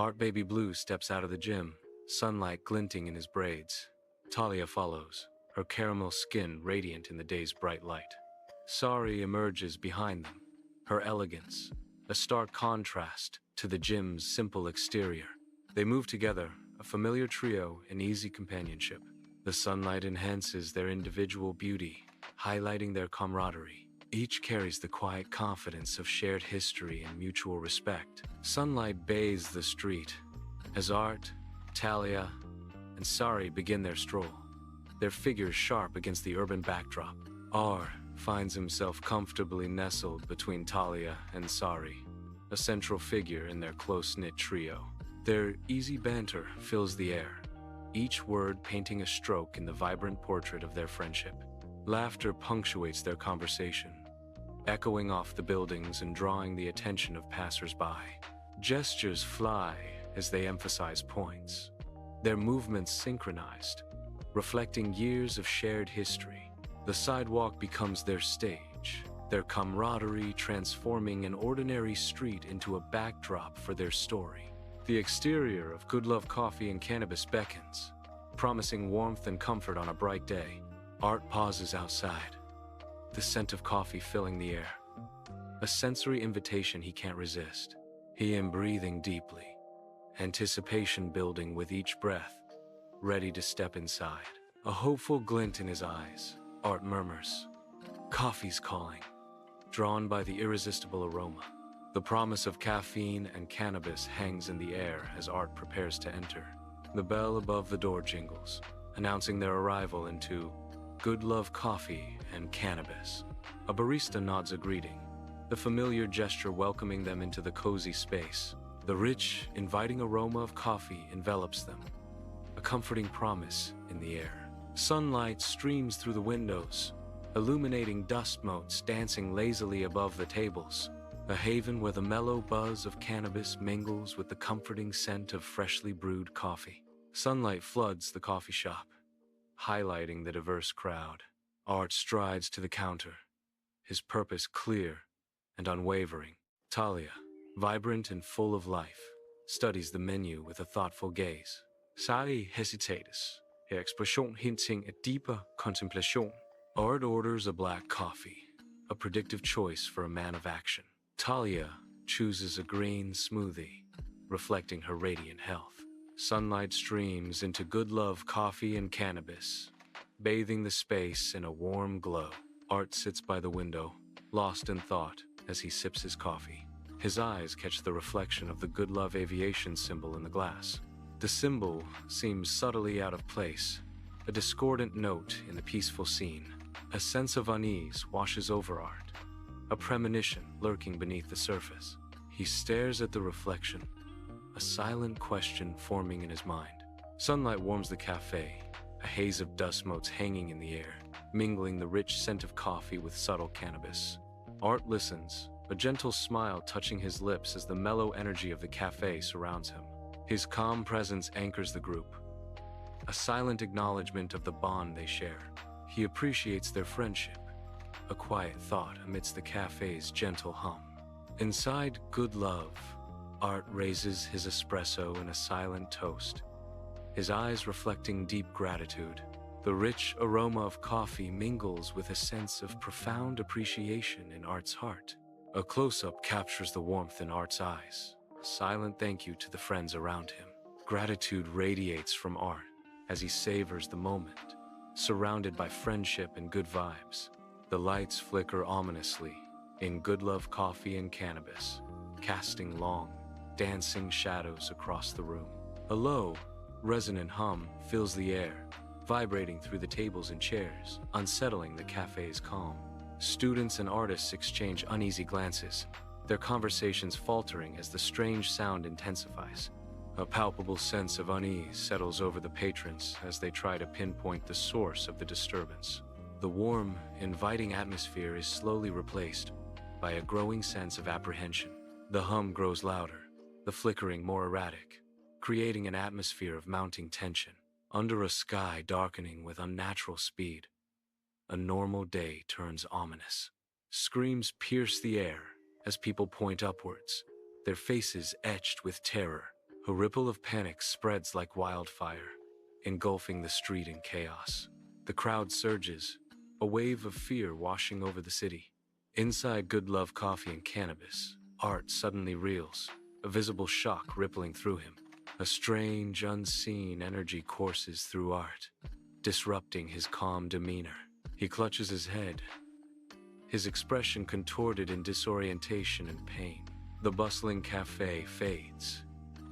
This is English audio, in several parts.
Art Baby Blue steps out of the gym, sunlight glinting in his braids. Talia follows, her caramel skin radiant in the day's bright light. Sari emerges behind them, her elegance, a stark contrast to the gym's simple exterior. They move together, a familiar trio in easy companionship. The sunlight enhances their individual beauty, highlighting their camaraderie. Each carries the quiet confidence of shared history and mutual respect. Sunlight bathes the street as Art, Talia, and Sari begin their stroll, their figures sharp against the urban backdrop. Art finds himself comfortably nestled between Talia and Sari, a central figure in their close-knit trio. Their easy banter fills the air, each word painting a stroke in the vibrant portrait of their friendship. Laughter punctuates their conversation, echoing off the buildings and drawing the attention of passers-by. Gestures fly as they emphasize points, their movements synchronized, reflecting years of shared history. The sidewalk becomes their stage, their camaraderie transforming an ordinary street into a backdrop for their story. The exterior of Good Love Coffee and Cannabis beckons, promising warmth and comfort on a bright day. Art pauses outside, the scent of coffee filling the air, a sensory invitation he can't resist. He is breathing deeply, anticipation building with each breath, ready to step inside. A hopeful glint in his eyes, Art murmurs, "Coffee's calling," drawn by the irresistible aroma. The promise of caffeine and cannabis hangs in the air as Art prepares to enter. The bell above the door jingles, announcing their arrival into Good Love Coffee and Cannabis. A barista nods a greeting, the familiar gesture welcoming them into the cozy space. The rich, inviting aroma of coffee envelops them, a comforting promise in the air. Sunlight streams through the windows, illuminating dust motes dancing lazily above the tables, a haven where the mellow buzz of cannabis mingles with the comforting scent of freshly brewed coffee. Sunlight floods the coffee shop, highlighting the diverse crowd. Art strides to the counter, his purpose clear and unwavering. Talia, vibrant and full of life, studies the menu with a thoughtful gaze. Sari hesitates, her expression hinting at deeper contemplation. Art orders a black coffee, a predictive choice for a man of action. Talia chooses a green smoothie, reflecting her radiant health. Sunlight streams into Good Love Coffee and Cannabis, bathing the space in a warm glow. Art sits by the window, lost in thought as he sips his coffee. His eyes catch the reflection of the Good Love aviation symbol in the glass. The symbol seems subtly out of place, a discordant note in the peaceful scene. A sense of unease washes over Art, a premonition lurking beneath the surface. He stares at the reflection, a silent question forming in his mind. Sunlight warms the cafe, a haze of dust motes hanging in the air, mingling the rich scent of coffee with subtle cannabis. Art listens, a gentle smile touching his lips as the mellow energy of the cafe surrounds him. His calm presence anchors the group, a silent acknowledgement of the bond they share. He appreciates their friendship, a quiet thought amidst the cafe's gentle hum. Inside Good Love, Art raises his espresso in a silent toast, his eyes reflecting deep gratitude. The rich aroma of coffee mingles with a sense of profound appreciation in Art's heart. A close-up captures the warmth in Art's eyes, a silent thank you to the friends around him. Gratitude radiates from Art as he savors the moment, surrounded by friendship and good vibes. The lights flicker ominously in Good Love Coffee and Cannabis, casting long, dancing shadows across the room. A low, resonant hum fills the air, vibrating through the tables and chairs, unsettling the cafe's calm. Students and artists exchange uneasy glances, their conversations faltering as the strange sound intensifies. A palpable sense of unease settles over the patrons as they try to pinpoint the source of the disturbance. The warm, inviting atmosphere is slowly replaced by a growing sense of apprehension. The hum grows louder, the flickering more erratic, creating an atmosphere of mounting tension. Under a sky darkening with unnatural speed, a normal day turns ominous. Screams pierce the air as people point upwards, their faces etched with terror. A ripple of panic spreads like wildfire, engulfing the street in chaos. The crowd surges, a wave of fear washing over the city. Inside Good Love Coffee and Cannabis, Art suddenly reels, a visible shock rippling through him. A strange, unseen energy courses through Art, disrupting his calm demeanor. He clutches his head, his expression contorted in disorientation and pain. The bustling cafe fades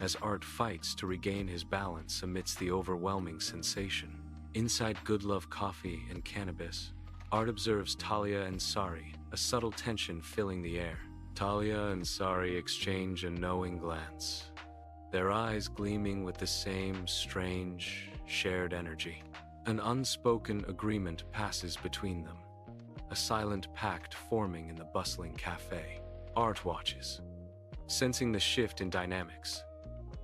as Art fights to regain his balance amidst the overwhelming sensation. Inside Good Love Coffee and Cannabis, Art observes Talia and Sari, a subtle tension filling the air. Talia and Sari exchange a knowing glance, their eyes gleaming with the same strange, shared energy. An unspoken agreement passes between them, a silent pact forming in the bustling cafe. Art watches, sensing the shift in dynamics,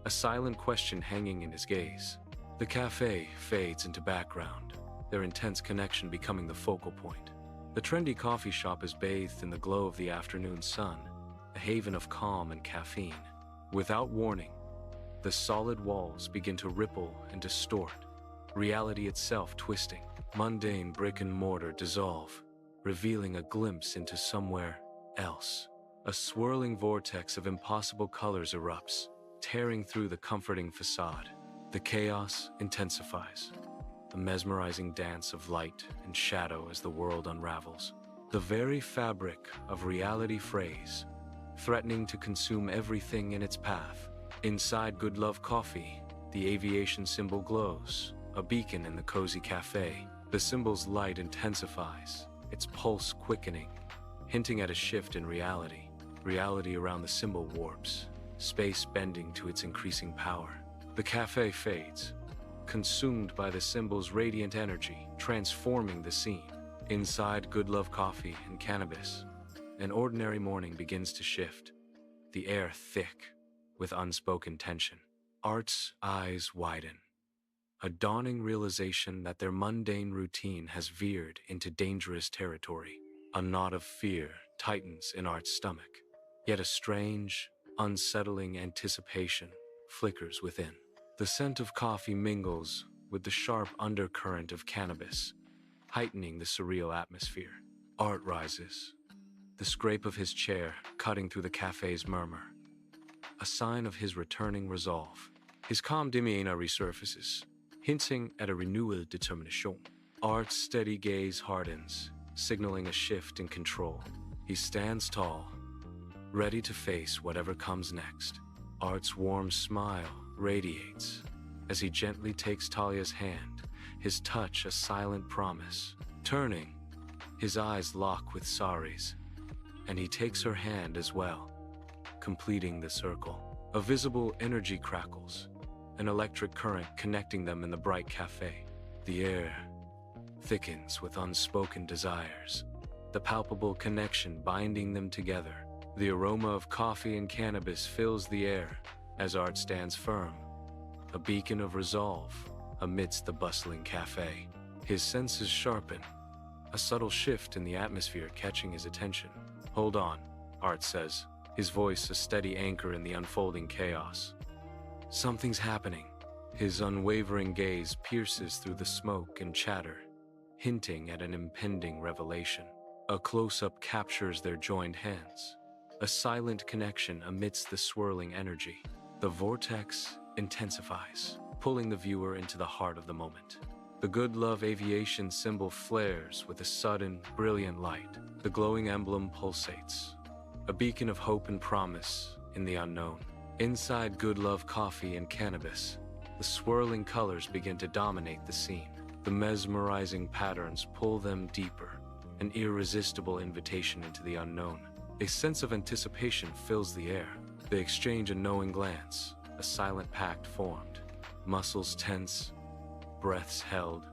a silent question hanging in his gaze. The cafe fades into background, their intense connection becoming the focal point. The trendy coffee shop is bathed in the glow of the afternoon sun, a haven of calm and caffeine. Without warning, the solid walls begin to ripple and distort, reality itself twisting. Mundane brick and mortar dissolve, revealing a glimpse into somewhere else. A swirling vortex of impossible colors erupts, tearing through the comforting facade. The chaos intensifies, a mesmerizing dance of light and shadow as the world unravels. The very fabric of reality frays, threatening to consume everything in its path. Inside Good Love Coffee, the aviation symbol glows, a beacon in the cozy cafe. The symbol's light intensifies, its pulse quickening, hinting at a shift in reality. Reality around the symbol warps, space bending to its increasing power. The cafe fades, consumed by the symbol's radiant energy, transforming the scene. Inside Good Love Coffee and Cannabis, an ordinary morning begins to shift, the air thick with unspoken tension. Art's eyes widen, a dawning realization that their mundane routine has veered into dangerous territory. A knot of fear tightens in Art's stomach, yet a strange, unsettling anticipation flickers within. The scent of coffee mingles with the sharp undercurrent of cannabis, heightening the surreal atmosphere. Art rises, the scrape of his chair cutting through the cafe's murmur, a sign of his returning resolve. His calm demeanor resurfaces, hinting at a renewed determination. Art's steady gaze hardens, signaling a shift in control. He stands tall, ready to face whatever comes next. Art's warm smile radiates as he gently takes Talia's hand, his touch a silent promise. Turning, his eyes lock with Sari's, and he takes her hand as well, completing the circle. A visible energy crackles, an electric current connecting them in the bright cafe. The air thickens with unspoken desires, the palpable connection binding them together. The aroma of coffee and cannabis fills the air as Art stands firm, a beacon of resolve amidst the bustling cafe. His senses sharpen, a subtle shift in the atmosphere catching his attention. "Hold on," Art says, his voice a steady anchor in the unfolding chaos. "Something's happening." His unwavering gaze pierces through the smoke and chatter, hinting at an impending revelation. A close-up captures their joined hands, a silent connection amidst the swirling energy. The vortex intensifies, pulling the viewer into the heart of the moment. The Good Love aviation symbol flares with a sudden, brilliant light. The glowing emblem pulsates, a beacon of hope and promise in the unknown. Inside Good Love Coffee and Cannabis, the swirling colors begin to dominate the scene. The mesmerizing patterns pull them deeper, an irresistible invitation into the unknown. A sense of anticipation fills the air. They exchange a knowing glance, a silent pact formed. Muscles tense, breaths held.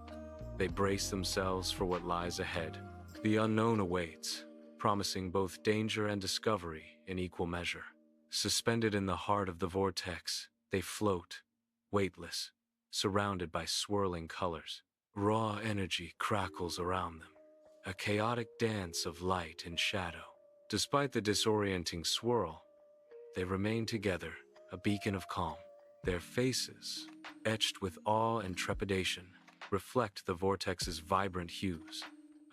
They brace themselves for what lies ahead. The unknown awaits, promising both danger and discovery in equal measure. Suspended in the heart of the vortex, they float, weightless, surrounded by swirling colors. Raw energy crackles around them, a chaotic dance of light and shadow. Despite the disorienting swirl, they remain together, a beacon of calm. Their faces, etched with awe and trepidation, reflect the vortex's vibrant hues,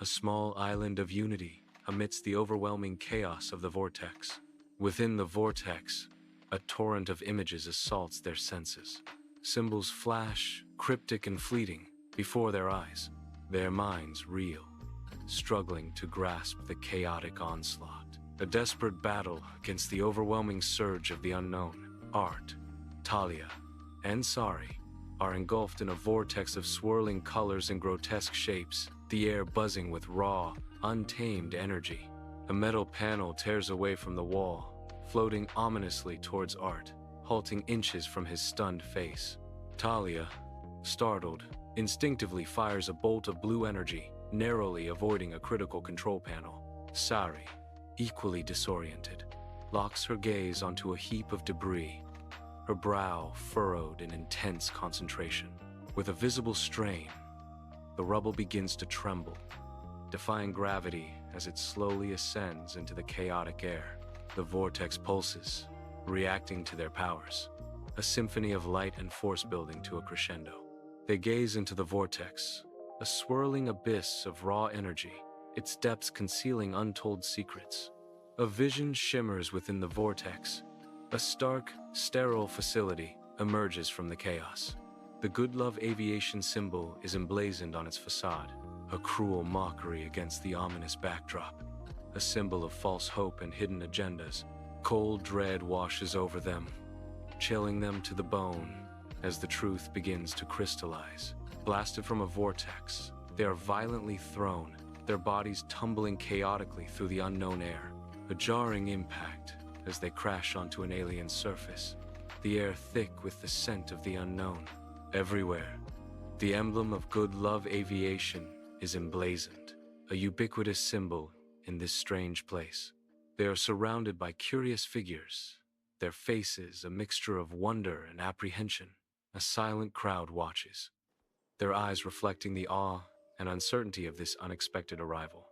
a small island of unity amidst the overwhelming chaos of the vortex. Within the vortex, a torrent of images assaults their senses. Symbols flash, cryptic and fleeting, before their eyes, their minds reel, struggling to grasp the chaotic onslaught. A desperate battle against the overwhelming surge of the unknown. Art, Talia, and Sari are engulfed in a vortex of swirling colors and grotesque shapes, the air buzzing with raw, untamed energy. A metal panel tears away from the wall, floating ominously towards Art, halting inches from his stunned face. Talia, startled, instinctively fires a bolt of blue energy, narrowly avoiding a critical control panel. Sari, equally disoriented, locks her gaze onto a heap of debris, her brow furrowed in intense concentration. With a visible strain, the rubble begins to tremble, defying gravity as it slowly ascends into the chaotic air. The vortex pulses, reacting to their powers, a symphony of light and force building to a crescendo. They gaze into the vortex, a swirling abyss of raw energy, its depths concealing untold secrets. A vision shimmers within the vortex. A stark, sterile facility emerges from the chaos. The Good Love Aviation symbol is emblazoned on its facade, a cruel mockery against the ominous backdrop, a symbol of false hope and hidden agendas. Cold dread washes over them, chilling them to the bone as the truth begins to crystallize. Blasted from a vortex, they are violently thrown, their bodies tumbling chaotically through the unknown air. A jarring impact as they crash onto an alien surface, the air thick with the scent of the unknown. Everywhere, the emblem of Good Love Aviation is emblazoned, a ubiquitous symbol in this strange place. They are surrounded by curious figures, their faces a mixture of wonder and apprehension. A silent crowd watches, their eyes reflecting the awe and uncertainty of this unexpected arrival.